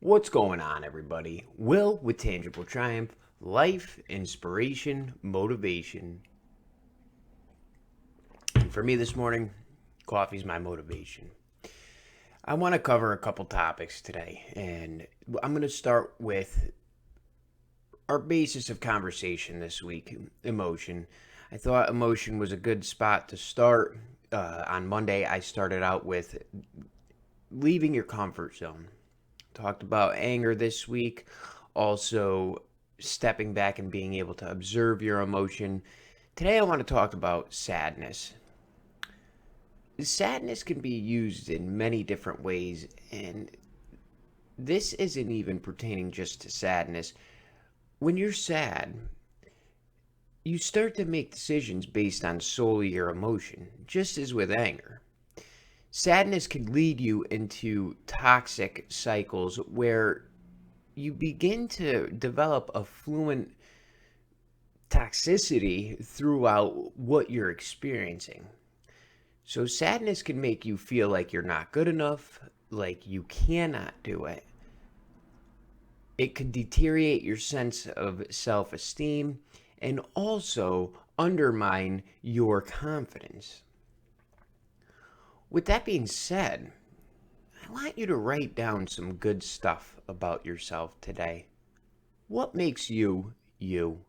What's going on, everybody? Will with Tangible Triumph, life, inspiration, motivation. And for me this morning, coffee's my motivation. I want to cover a couple topics today, and I'm going to start with our basis of conversation this week, emotion. I thought emotion was a good spot to start. On Monday, I started out with leaving your comfort zone. Talked about anger this week, also stepping back and being able to observe your emotion. Today, I want to talk about sadness. Sadness can be used in many different ways, and this isn't even pertaining just to sadness. When you're sad, you start to make decisions based on solely your emotion, just as with anger. Sadness can lead you into toxic cycles where you begin to develop a fluent toxicity throughout what you're experiencing. So, sadness can make you feel like you're not good enough, like you cannot do it. It could deteriorate your sense of self esteem and also undermine your confidence. With that being said, I want you to write down some good stuff about yourself today. What makes you you?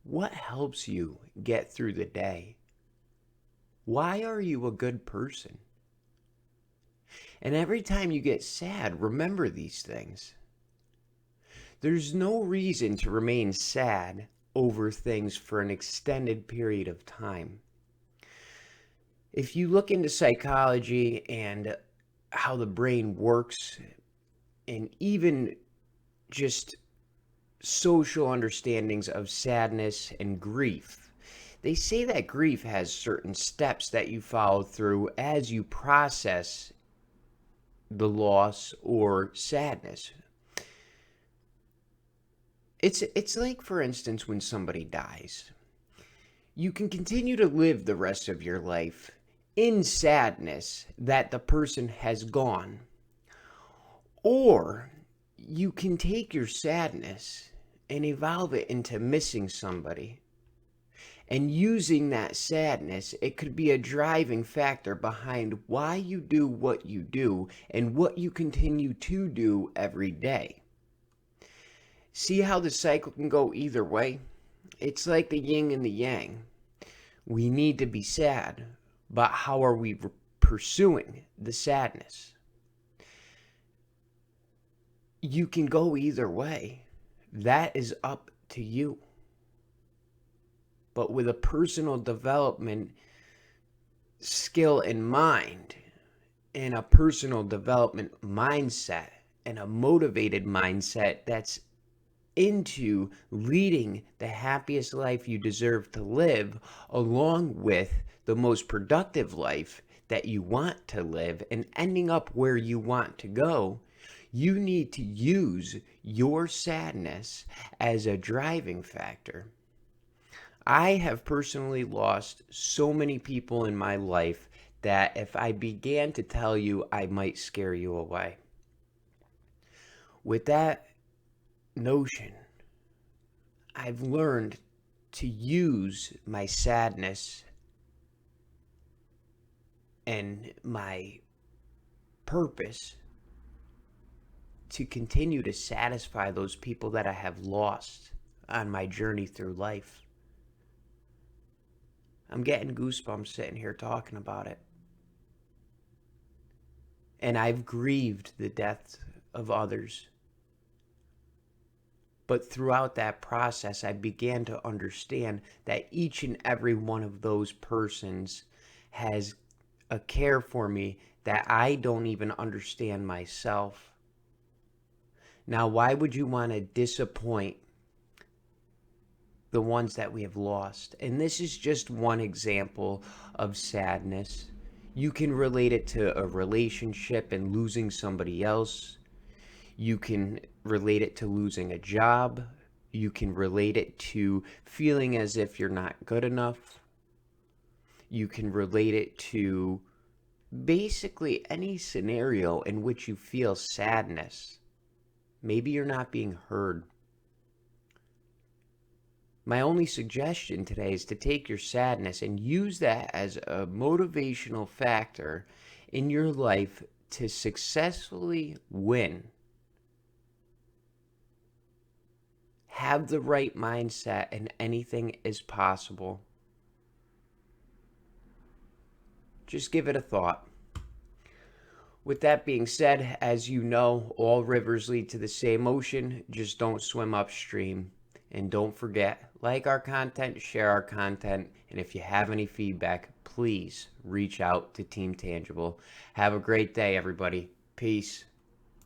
What helps you get through the day? Why are you a good person? And every time you get sad, remember these things. There's no reason to remain sad over things for an extended period of time. If you look into psychology and how the brain works, and even just social understandings of sadness and grief, they say that grief has certain steps that you follow through as you process the loss or sadness. It's like, for instance, when somebody dies. You can continue to live the rest of your life in sadness that the person has gone. Or you can take your sadness and evolve it into missing somebody. And using that sadness, it could be a driving factor behind why you do what you do and what you continue to do every day. See how the cycle can go either way? It's like the yin and the yang. We need to be sad, but how are we pursuing the sadness? You can go either way. That is up to you. But with a personal development skill in mind, and a personal development mindset, and a motivated mindset that's into leading the happiest life you deserve to live, along with the most productive life that you want to live, and ending up where you want to go, you need to use your sadness as a driving factor. I have personally lost so many people in my life that if I began to tell you, I might scare you away. With that notion, I've learned to use my sadness and my purpose to continue to satisfy those people that I have lost on my journey through life. I'm getting goosebumps sitting here talking about it. And I've grieved the deaths of others. But throughout that process, I began to understand that each and every one of those persons has a care for me that I don't even understand myself. Now, why would you want to disappoint the ones that we have lost? And this is just one example of sadness. You can relate it to a relationship and losing somebody else. You can relate it to losing a job. You can relate it to feeling as if you're not good enough. You can relate it to basically any scenario in which you feel sadness. Maybe you're not being heard. My only suggestion today is to take your sadness and use that as a motivational factor in your life to successfully win. Have the right mindset, and anything is possible. Just give it a thought. With that being said, as you know, all rivers lead to the same ocean. Just don't swim upstream. And don't forget, like our content, share our content, and if you have any feedback, please reach out to Team Tangible. Have a great day, everybody. Peace.